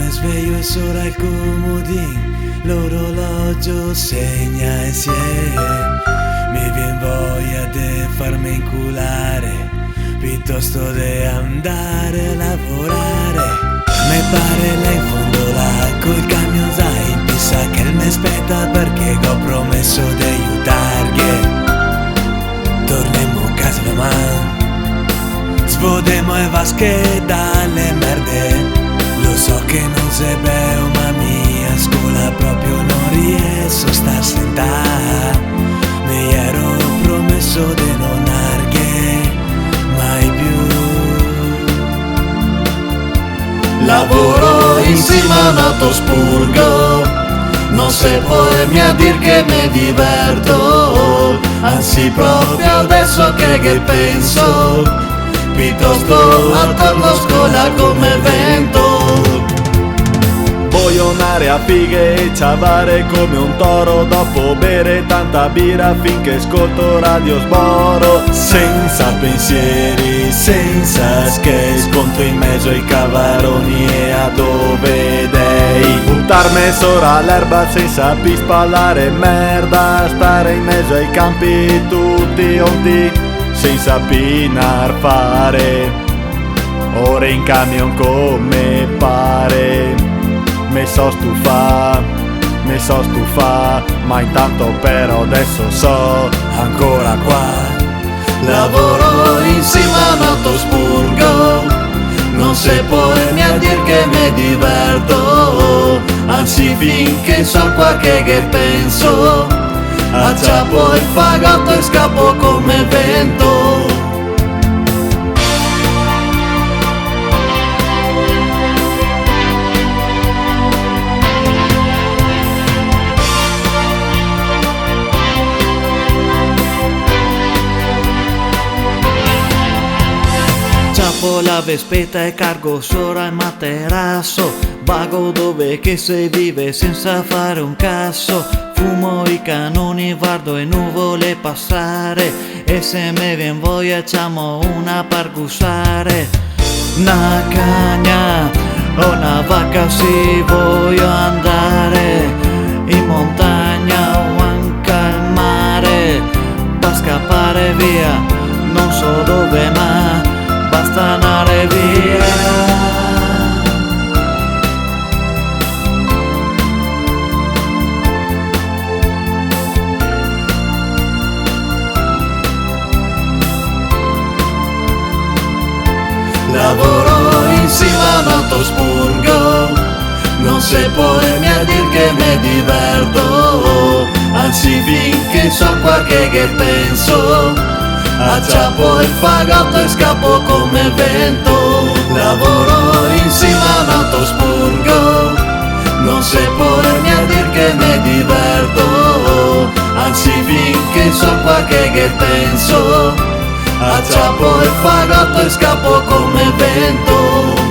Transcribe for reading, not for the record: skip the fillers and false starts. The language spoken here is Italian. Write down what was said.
me sveglio e solo il comodin, l'orologio segna insieme. Mi vien voglia di farmi inculare piuttosto di andare a lavorare. Me pare là in fondo là col camion zain, pissa che mi aspetta perché ho promesso di aiutargli. Torniamo a casa domani, svodemo e vasche dalle merde. Lo so che non sei bello ma mia scuola proprio non riesco a star sentare. Mi ero promesso di non arghe mai più. Lavoro insieme a un autospurgo, non se può a dir che mi diverto, anzi proprio adesso che penso, piuttosto attorno a scuola come vento. Voglio un'area fighe e ciavare come un toro, dopo bere tanta birra finché ascolto Radio Sboro. Senza pensieri, senza skate, sconto in mezzo ai cavaroni e a dove dei. Buttarmi sopra all'erba senza pispallare merda, stare in mezzo ai campi tutti onti, senza pinar fare, ora in camion come pare. Mi so stufa, ma intanto però adesso so ancora qua. Lavoro insieme a un autospurgo, non se può a dir che mi diverto, anzi finché so qua che penso, acciappo il fagotto e scappo come vento. Ciappo la vespetta e cargo sopra il materasso, vago dove che si vive senza fare un cazzo. Fumo i canoni, guardo le nuvole passare e se me vien voglia facciamo una pargussare. Una cagna o una vacca si voglio andare in montagna o anche al mare, pa' scappare via, non so dove ma basta andare via. Lavoro insieme a un autospurgo, non se può a dir che mi diverto, anzi finché so qua che penso, acciappo il fagotto e scappo come vento. Lavoro insieme a un autospurgo, non se può a dir che mi diverto, anzi finché so qua che penso, acciappo il fagotto e scappo come vento.